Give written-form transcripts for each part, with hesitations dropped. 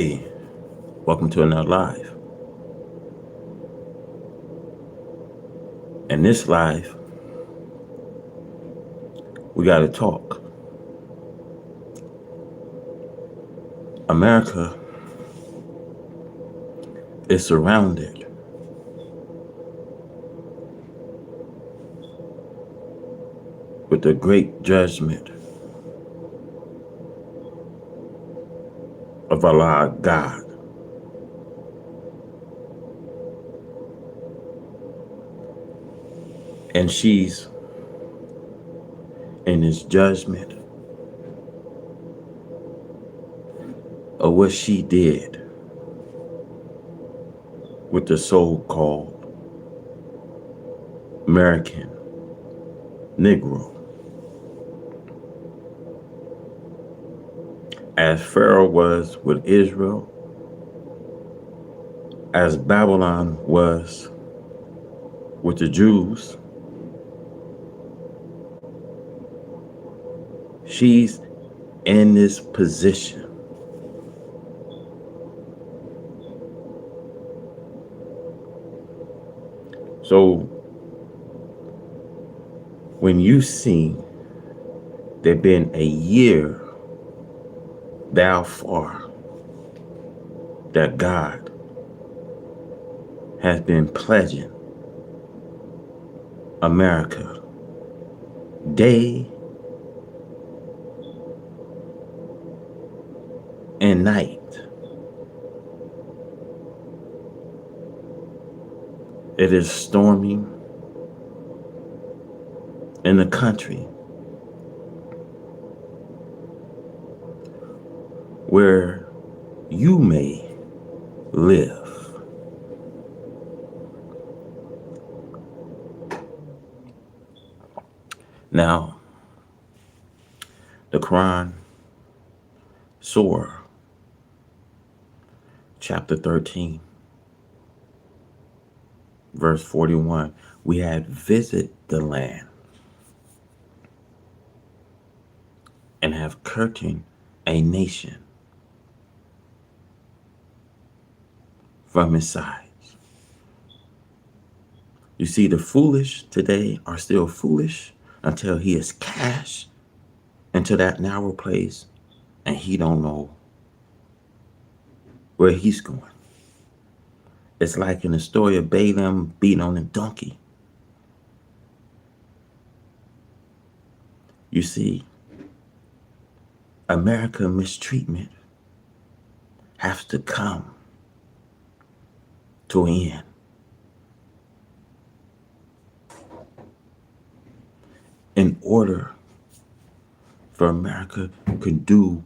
Hey, welcome to another live. In this live, we got to talk. America is surrounded with the great judgment of Allah God. And she's in this judgment of what she did with the so-called American Negro. As Pharaoh was with Israel, as Babylon was with the Jews, she's in this position. So when you see there been a year thou far that God has been pledging America day and night. It is storming in the country where you may live. Now, the Quran, Surah, chapter 13, verse 41, we had visit the land and have curtained a nation from his sides. You see, the foolish today are still foolish until he is cast into that narrow place and he don't know where he's going. It's like in the story of Balaam beating on a donkey. You see, America mistreatment has to come to an end. In order for America to do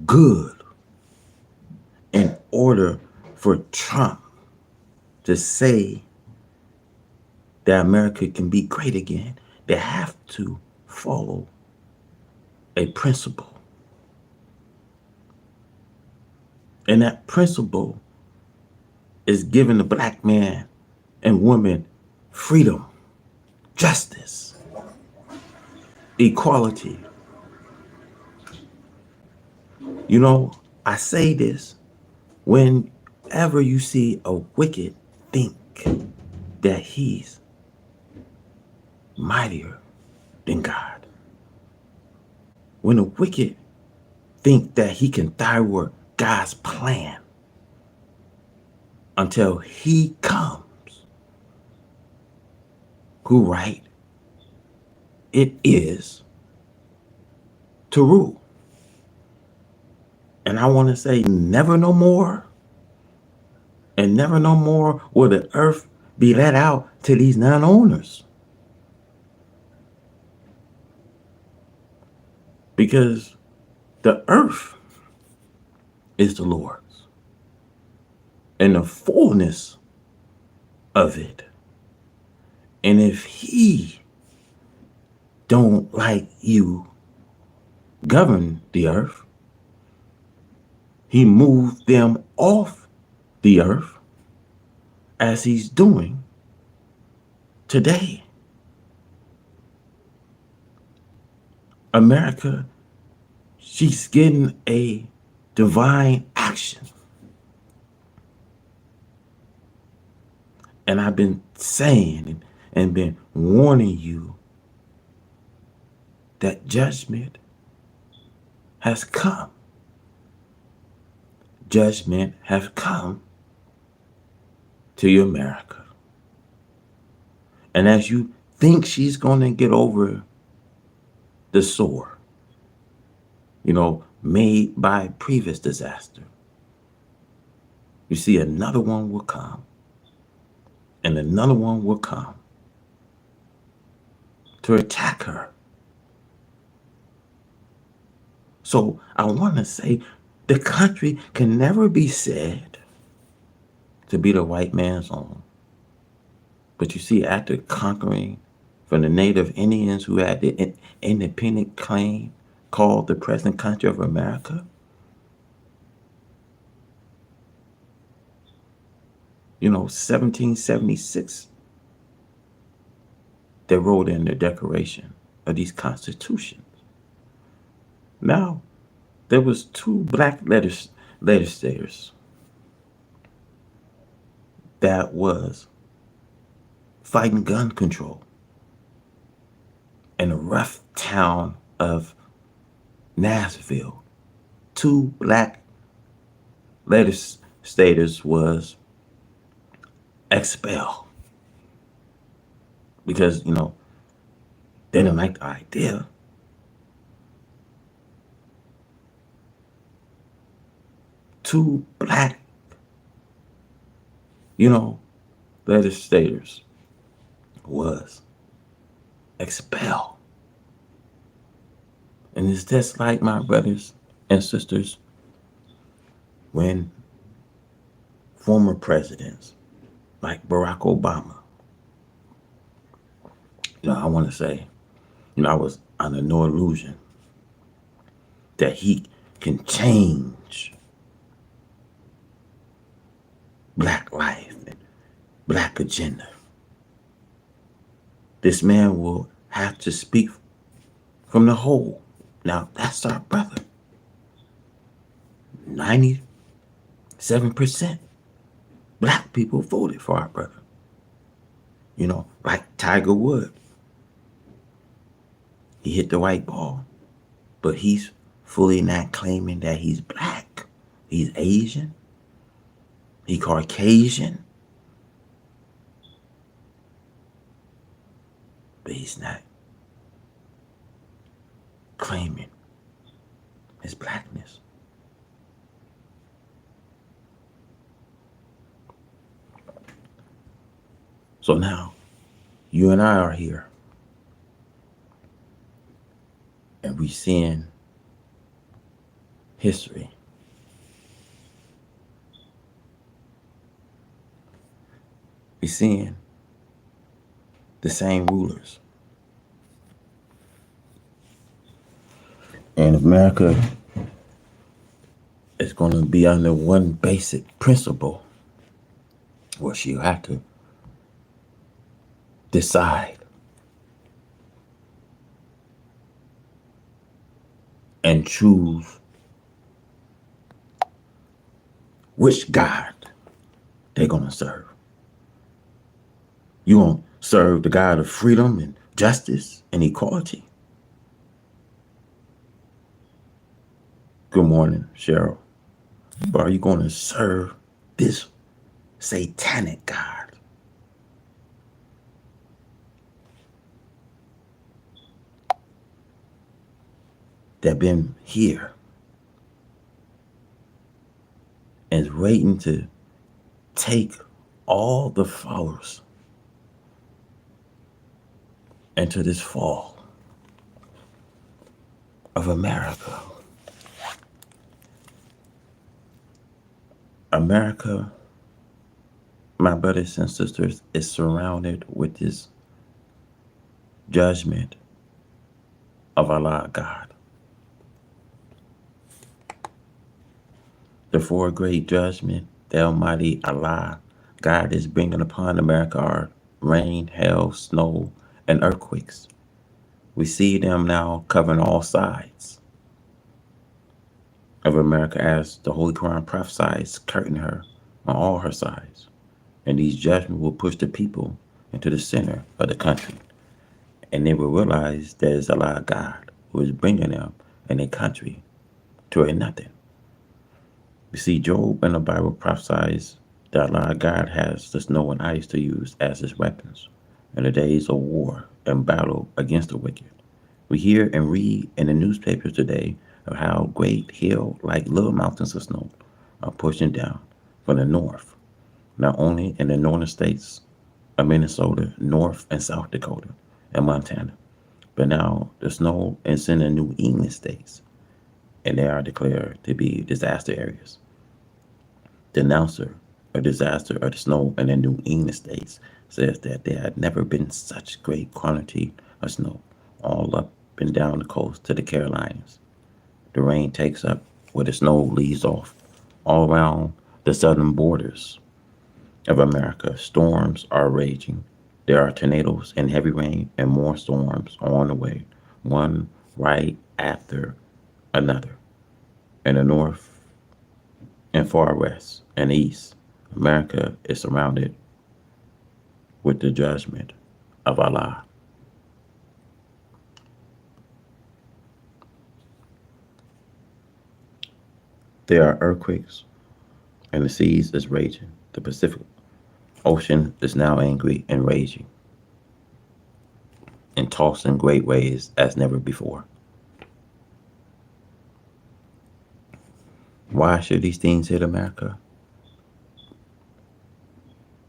good, in order for Trump to say that America can be great again, they have to follow a principle. And that principle is giving the black man and woman freedom, justice, equality. You know, I say this whenever you see a wicked think that he's mightier than God. When a wicked think that he can thwart God's plan until he comes, who right it is to rule. And I want to say never no more, and never no more will the earth be let out to these non-owners. Because the earth is the Lord's and the fullness of it. And if he don't like you govern the earth, he moved them off the earth as he's doing today. America, she's getting a divine action. And I've been saying and been warning you that judgment has come. Judgment has come to your America. And as you think she's going to get over the sore, made by previous disaster, you see another one will come, and another one will come to attack her. So I want to say the country can never be said to be the white man's own. But you see, after conquering from the native Indians who had the independent claim called the present country of America, 1776, they wrote in the Declaration of these constitutions. Now, there was two black legislators that was fighting gun control in the rough town of Nashville. Two black legislators was expelled because, they didn't like the idea. Two black, legislators was expelled. And it's just like, my brothers and sisters, when former presidents like Barack Obama, I want to say, I was under no illusion that he can change black life and black agenda. This man will have to speak from the whole. Now, that's our brother. 97% black people voted for our brother. Like Tiger Woods. He hit the white ball, but he's fully not claiming that he's black. He's Asian. He Caucasian. But he's not claiming his blackness. So now, you and I are here. And we seeing history. We seeing the same rulers. And America is going to be under one basic principle where she'll have to decide and choose which God they're going to serve. You going to serve the God of freedom and justice and equality? Good morning, Cheryl. But are you going to serve this satanic God? That been here and is waiting to take all the followers into this fall of America. America, my brothers and sisters, is surrounded with this judgment of Allah God. The four great judgment the Almighty Allah God is bringing upon America are rain, hail, snow, and earthquakes. We see them now covering all sides. of America as the Holy Quran prophesies, curtain her on all her sides. And these judgments will push the people into the center of the country. And they will realize there is a lot of God who is bringing them and their country to a nothing. You see, Job in the Bible prophesies that a lot of God has the snow and ice to use as his weapons in the days of war and battle against the wicked. We hear and read in the newspapers today of how great hill like little mountains of snow are pushing down from the north, not only in the northern states of Minnesota, North and South Dakota, and Montana, but now the snow is in the New England states, and they are declared to be disaster areas. The announcer of disaster of the snow in the New England states says that there had never been such great quantity of snow all up and down the coast to the Carolinas. The rain takes up where the snow leaves off. All around the southern borders of America, storms are raging. There are tornadoes and heavy rain and more storms on the way, one right after another. In the north and far west and east, America is surrounded with the judgment of Allah. There are earthquakes and the seas is raging. The Pacific Ocean is now angry and raging and tossing great waves as never before. Why should these things hit America?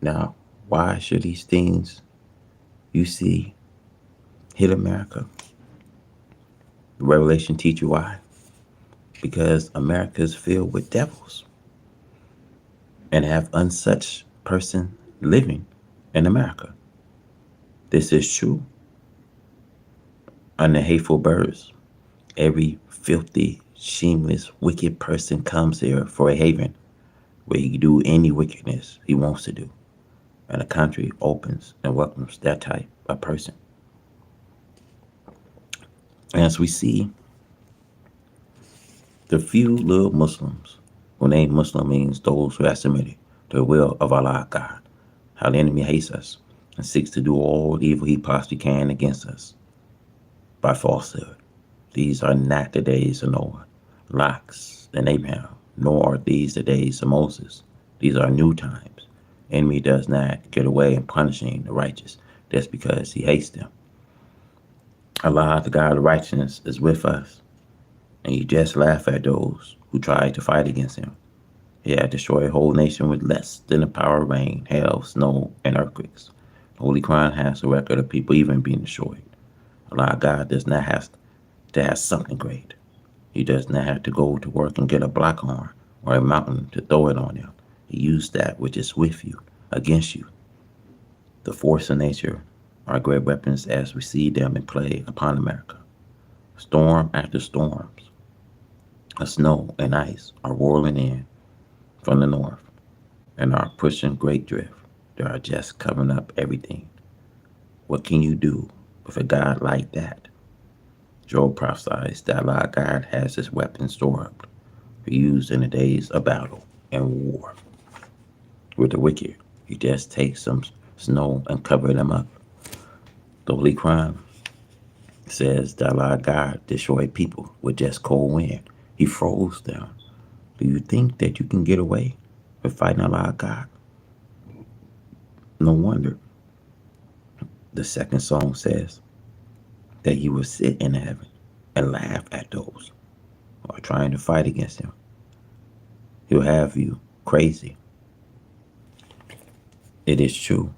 Now, why should these things you see hit America? Revelation teach you why. Because America is filled with devils and have unsuch person living in America. This is true. Under hateful birds, every filthy, shameless, wicked person comes here for a haven where he can do any wickedness he wants to do. And the country opens and welcomes that type of person. As we see, the few little Muslims, who name Muslim means those who have submitted to the will of Allah God, how the enemy hates us and seeks to do all evil he possibly can against us by falsehood. These are not the days of Noah, Locks, and Abraham, nor are these the days of Moses. These are new times. Enemy does not get away in punishing the righteous just because he hates them. Allah, the God of righteousness, is with us, and he just laugh at those who try to fight against him. He had destroyed a whole nation with less than the power of rain, hail, snow, and earthquakes. The Holy Quran has a record of people even being destroyed. Allah God does not have to have something great. He does not have to go to work and get a block horn or a mountain to throw it on him. He used that which is with you, against you. The force of nature are great weapons as we see them in play upon America. Storm after storms of snow and ice are rolling in from the north and are pushing great drift. They are just covering up everything. What can you do with a God like that? Job prophesies that Allah God has his weapons stored up for use in the days of battle and war. With the wicked, he just takes some snow and cover them up. The Holy Quran says that Allah God destroyed people with just cold wind. He froze them. Do you think that you can get away with fighting Allah God? No wonder the second song says that he will sit in heaven and laugh at those who are trying to fight against him. He'll have you crazy. It is true.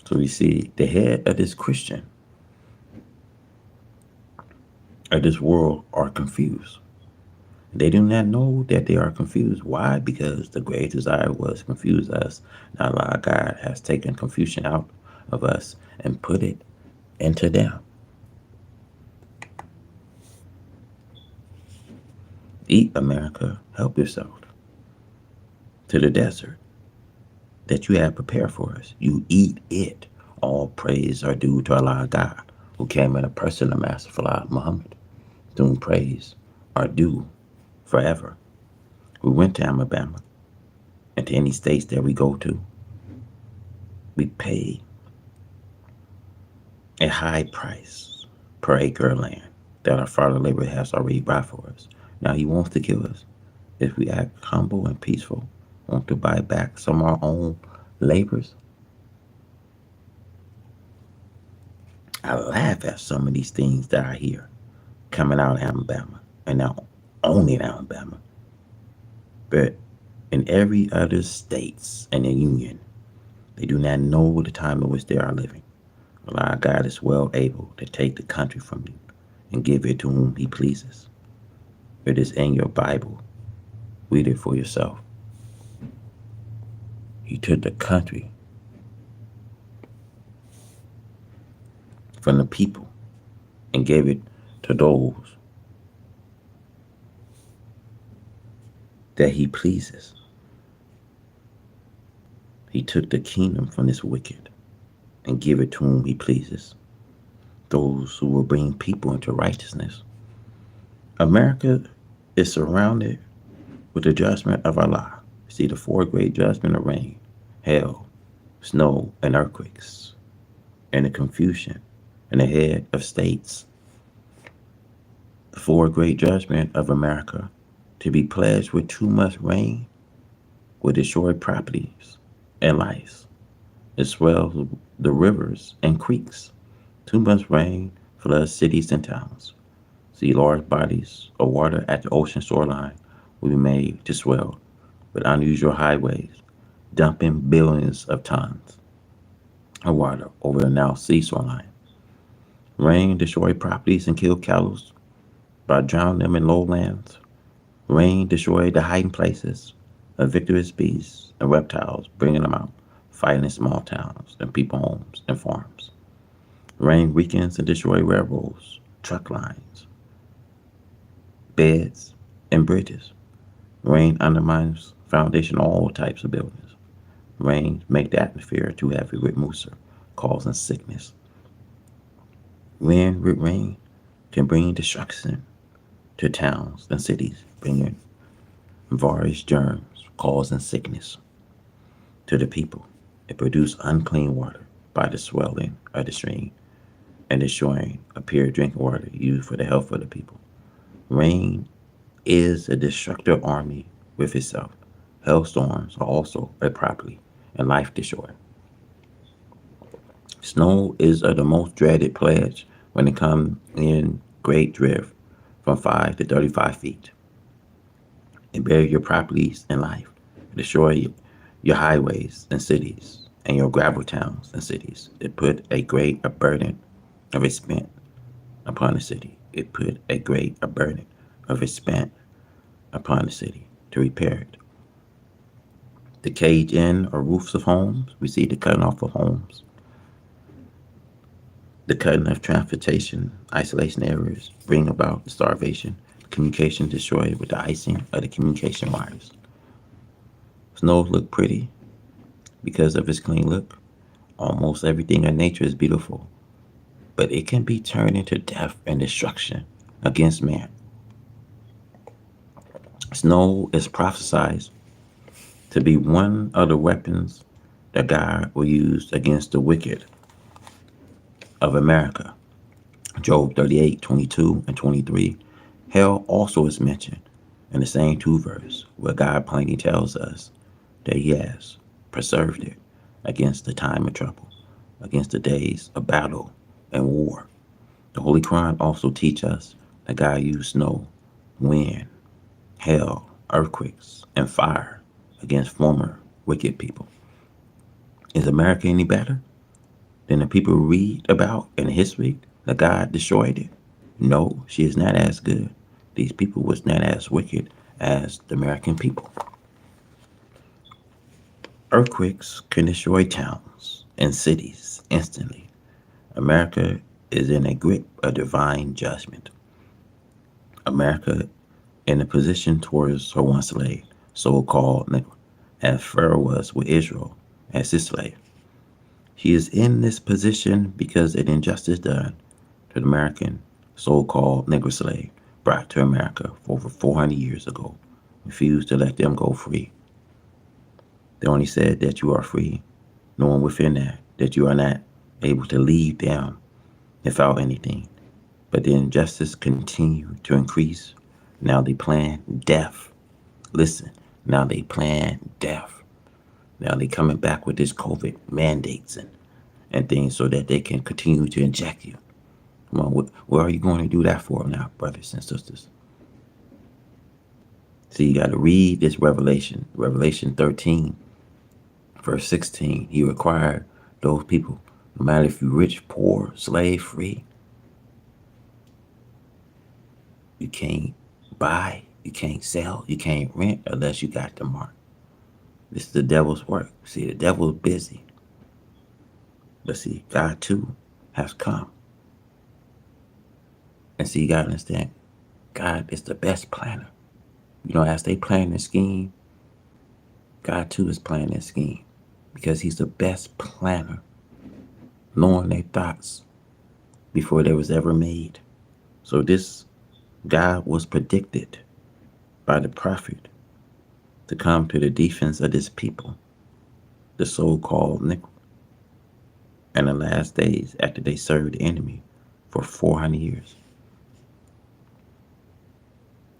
So we see the head of this Christian, of this world, are confused. They do not know that they are confused. Why? Because the great desire was to confuse us. Now Allah God has taken confusion out of us and put it into them. Eat, America. Help yourself to the desert. that you have prepared for us. You eat it. All praise are due to Allah God, who came in a person of Master Muhammad, to whom praise are due forever. We went to Alabama, and to any states that we go to, we pay a high price per acre of land that our Father labor has already bought for us. Now He wants to give us, if we act humble and peaceful, want to buy back some of our own labors. I laugh at some of these things that I hear coming out of Alabama, and not only in Alabama, but in every other states in the Union. They do not know the time in which they are living. Allah God is well able to take the country from you and give it to whom He pleases. It is in your Bible. Read it for yourself. He took the country from the people and gave it to those that He pleases. He took the kingdom from this wicked and give it to whom He pleases, those who will bring people into righteousness. America is surrounded with the judgment of Allah. See the four great judgments of rain, hail, snow, and earthquakes, and the confusion in the head of states. The four great judgments of America, to be pledged with too much rain, will destroy properties and lives. It swells the rivers and creeks. Too much rain floods cities and towns. See, large bodies of water at the ocean shoreline will be made to swell with unusual highways, dumping billions of tons of water over the now sea shoreline. Rain destroy properties and kill cattle by drowning them in lowlands. Rain destroy the hiding places of victorious beasts and reptiles, bringing them out, fighting in small towns and people homes and farms. Rain weakens and destroy railroads, truck lines, beds, and bridges. Rain undermines foundation of all types of buildings. Rain make the atmosphere too heavy with moisture, causing sickness. Wind with rain can bring destruction to towns and cities, bringing various germs, causing sickness to the people. It produces unclean water by the swelling of the stream and destroying a pure drinking water used for the health of the people. Rain is a destructive army with itself. Hailstorms are also a property and life destroyer. Snow is the most dreaded pledge when it comes in great drift from 5 to 35 feet. It buries your properties and life, destroy your highways and cities, and your gravel towns and cities. It put a great burden of expense upon the city. It put a great burden of expense upon the city to repair it. The cage in or roofs of homes, we see the cutting off of homes. The cutting of transportation, isolation areas bring about starvation, communication destroyed with the icing of the communication wires. Snow look pretty because of its clean look. Almost everything in nature is beautiful, but it can be turned into death and destruction against man. Snow is prophesied to be one of the weapons that God will use against the wicked of America. Job 38:22 and 23. Hell also is mentioned in the same two verses, where God plainly tells us that He has preserved it against the time of trouble, against the days of battle and war. The Holy Quran also teaches us that God used snow, wind, hail, earthquakes, and fire against former wicked people. Is America any better than the people read about in history that God destroyed it? No, she is not as good. These people was not as wicked as the American people. Earthquakes can destroy towns and cities instantly. America is in a grip of divine judgment. America in a position towards her one slave, so-called, as Pharaoh was with Israel, as his slave. He is in this position because an injustice done to the American so-called Negro slave brought to America over 400 years ago refused to let them go free. They only said that you are free, knowing within that you are not able to leave them without anything. But the injustice continued to increase. Now they plan death. Listen, now they plan death. Now they coming back with this COVID mandates and things so that they can continue to inject you. Come on, what are you going to do that for now, brothers and sisters? So you got to read this Revelation, Revelation 13, verse 16. He required those people, no matter if you're rich, poor, slave, free, you can't buy, you can't sell, you can't rent unless you got the mark. This is the devil's work. See, the devil is busy. But see, God too has come. And see, you got to understand, God is the best planner. As they plan the scheme, God too is planning a scheme because he's the best planner, knowing their thoughts before they was ever made. So this God was predicted by the prophet to come to the defense of this people, the so-called Negro, in the last days after they served the enemy for 400 years.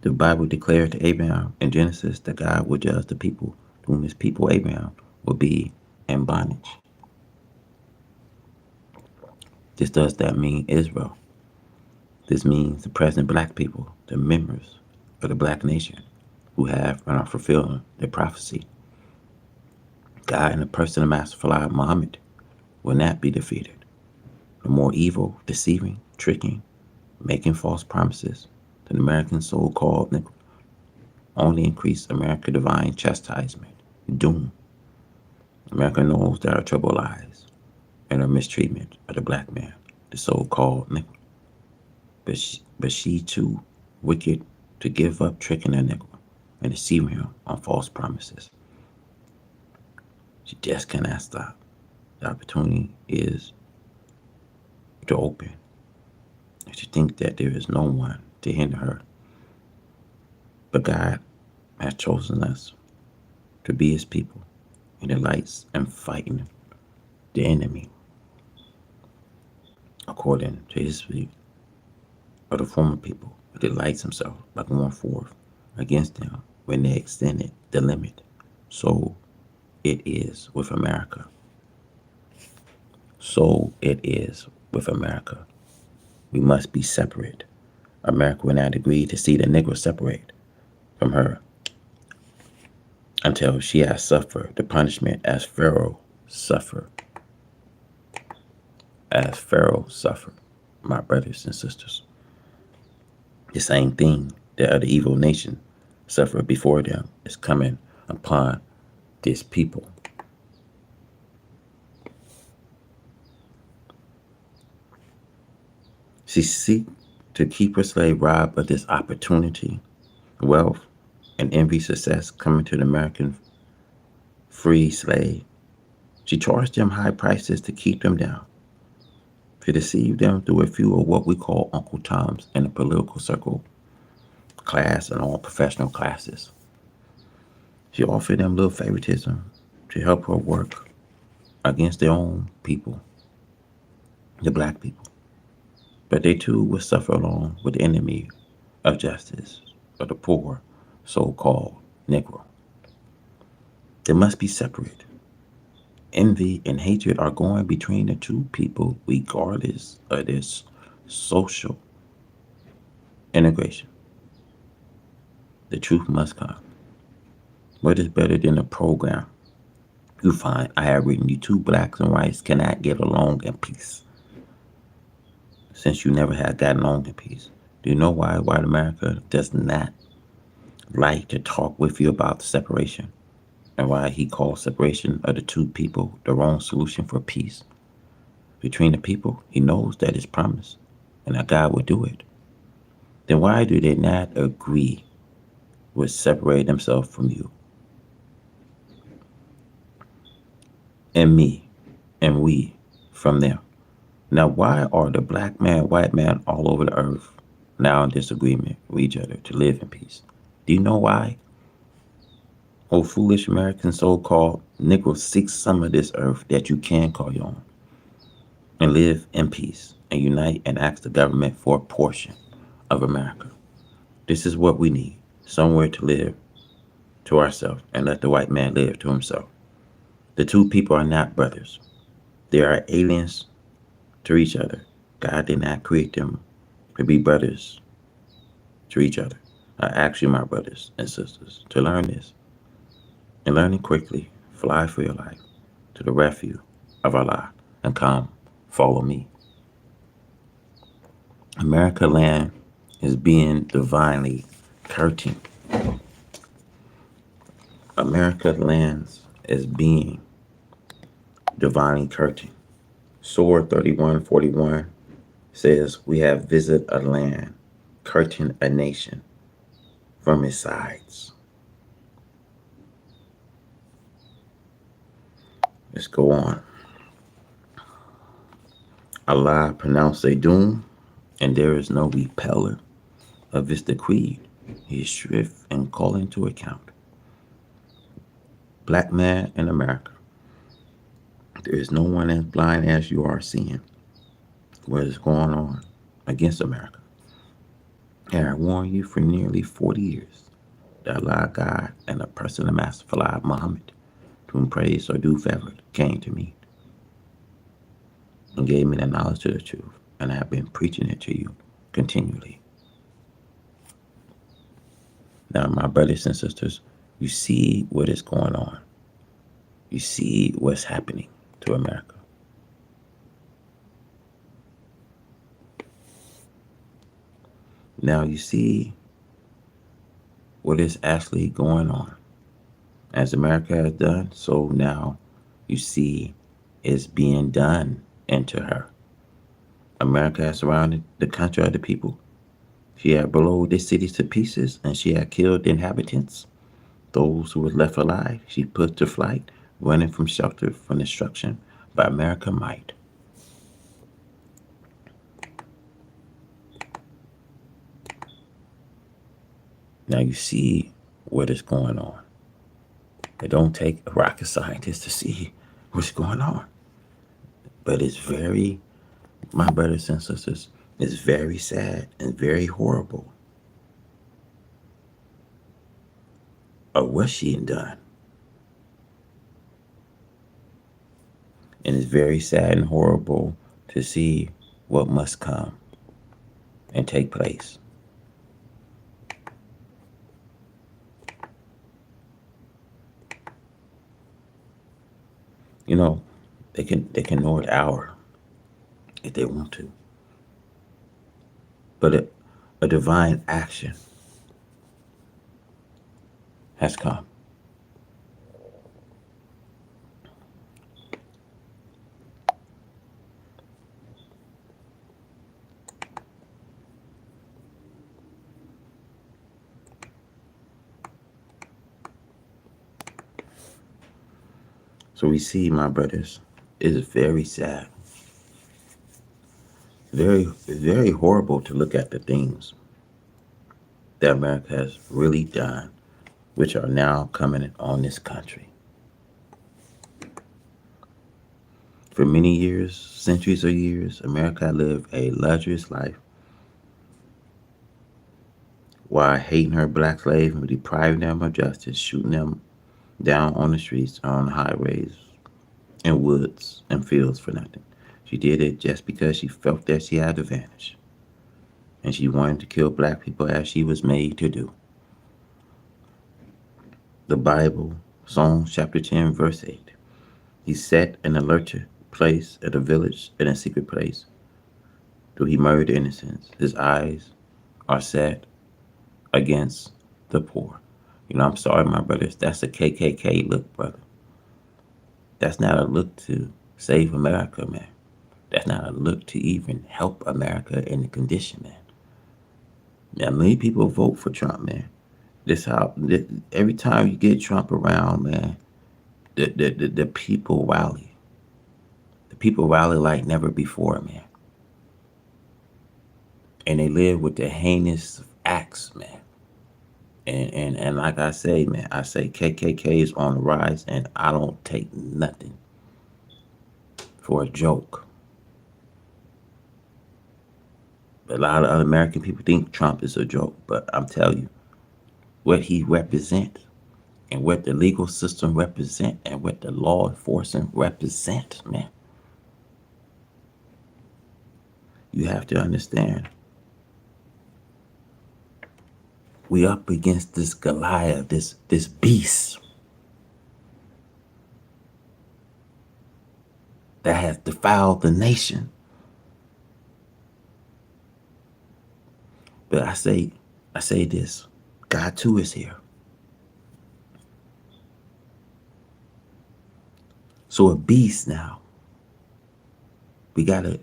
The Bible declared to Abraham in Genesis that God would judge the people whom his people Abraham would be in bondage. This does that mean Israel. This means the present black people, the members of the black nation who have and are fulfilling their prophecy. God in the person of Master Fala Muhammad will not be defeated. The more evil, deceiving, tricking, making false promises, the American so-called Negro only increase American divine chastisement, doom. America knows there are trouble lies and her mistreatment of the black man, the so-called Negro. But she too wicked to give up tricking a Negro and deceiving him on false promises. She just cannot stop. The opportunity is to open. And she thinks that there is no one to hinder her. But God has chosen us to be his people in the lights and fighting the enemy according to his view of the former people who delights himself by going forth against them when they extended the limit. So it is with America. So it is with America. We must be separate. America will not agree to see the Negro separate from her until she has suffered the punishment as Pharaoh suffered. As Pharaoh suffered, my brothers and sisters. The same thing that other evil nations suffered before them is coming upon this people. She seek to keep her slave robbed of this opportunity, wealth, and envy success coming to the American free slave. She charged them high prices to keep them down, to deceive them through a few of what we call Uncle Toms in the political circle, class, and all professional classes. She offered them little favoritism to help her work against their own people, the black people. But they too will suffer along with the enemy of justice, of the poor, so-called Negro. They must be separate. Envy and hatred are going between the two people regardless of this social integration. The truth must come. What is better than a program you find I have written you two blacks and whites cannot get along in peace? Since you never had gotten along in peace, do you know why white America does not like to talk with you about the separation? And why he calls separation of the two people the wrong solution for peace between the people? He knows that it's promised and that God will do it. Then why do they not agree with separating themselves from you? and me and we from them. Now, why are the black man, white man all over the earth now in disagreement with each other to live in peace? Do you know why? Oh, foolish American so called Negroes, seek some of this earth that you can call your own and live in peace and unite and ask the government for a portion of America. This is what we need, somewhere to live to ourselves and let the white man live to himself. The two people are not brothers. They are aliens to each other. God did not create them to be brothers to each other. I ask you, my brothers and sisters, to learn this and learn it quickly. Fly for your life to the refuge of Allah and come follow me. America land is being divinely curtained. America lands is being divinely curtained. Surah 31:41 says, we have visited a land, curtain a nation from its sides. Let's go on. Allah pronounced a doom, and there is no repeller of his decree. He is swift and calling to account. Black man in America, there is no one as blind as you are seeing what is going on against America. And I warn you for nearly 40 years that Allah, God, and the person of Master Fala Muhammad, to whom praise or do favor, came to me and gave me the knowledge of the truth, and I have been preaching it to you continually. Now, my brothers and sisters, you see what is going on. You see what's happening to America. Now you see what is actually going on. As America has done, so now you see it's being done into her. America has surrounded the country of the people. She had blown the cities to pieces, and she had killed the inhabitants. Those who were left alive, she put to flight, running from shelter from destruction by American might. Now you see what is going on. It don't take a rocket scientist to see what's going on. But it's very, my brothers and sisters, it's very sad and very horrible of what she had done. And it's very sad and horrible to see what must come and take place. You know, they can ignore the hour if they want to. But a divine action has come. So we see, my brothers, it is very sad. Very horrible to look at the things that America has really done, which are now coming on this country. For many years, centuries of years, America lived a luxurious life while hating her black slaves and depriving them of justice, shooting them down on the streets, on the highways, in woods and fields for nothing. She did it just because she felt that she had advantage. And she wanted to kill black people as she was made to do. The Bible, Psalms chapter 10, verse 8. He sat in a lurcher place at a village in a secret place. Do he murder innocents? His eyes are set against the poor. You know, I'm sorry, my brothers. That's a KKK look, brother. That's not a look to save America, man. That's not a look to even help America in the condition, man. Now, many people vote for Trump, man. Every time you get Trump around, man, The people rally. The people rally like never before, man. And they live with the heinous acts, man. And like I say, man, I say KKK is on the rise, and I don't take nothing for a joke. A lot of other American people think Trump is a joke, but I'm telling you, what he represents and what the legal system represent and what the law enforcement represent, man, you have to understand. We up against this Goliath, this beast that has defiled the nation. But I say this, God too is here. So a beast now, we gotta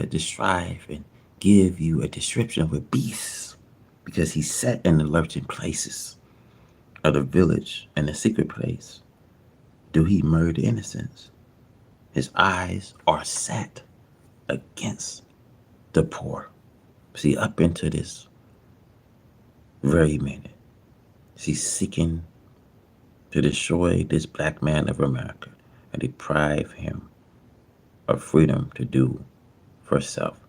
just strive and give you a description of a beast because he sat in the lurching places of the village and the secret place. Do he murder innocents? His eyes are set against the poor. See, up into this very minute, he's seeking to destroy this black man of America and deprive him of freedom to do for self.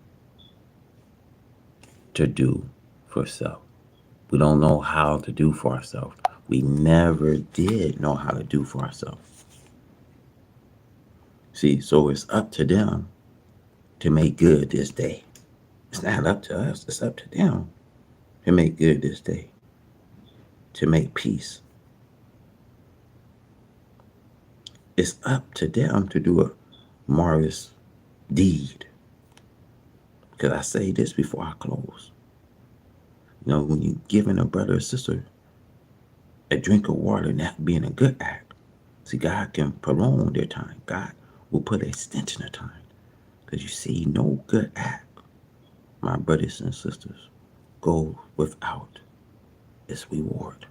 To do for self. We don't know how to do for ourselves. We never did know how to do for ourselves. See, so it's up to them to make good this day. It's not up to us, it's up to them to make good this day, to make peace. It's up to them to do a marvelous deed. Because I say this before I close. You know, when you're giving a brother or sister a drink of water and that being a good act, see, God can prolong their time. God will put an extension of time. Because you see, no good act, my brothers and sisters, goes without its reward.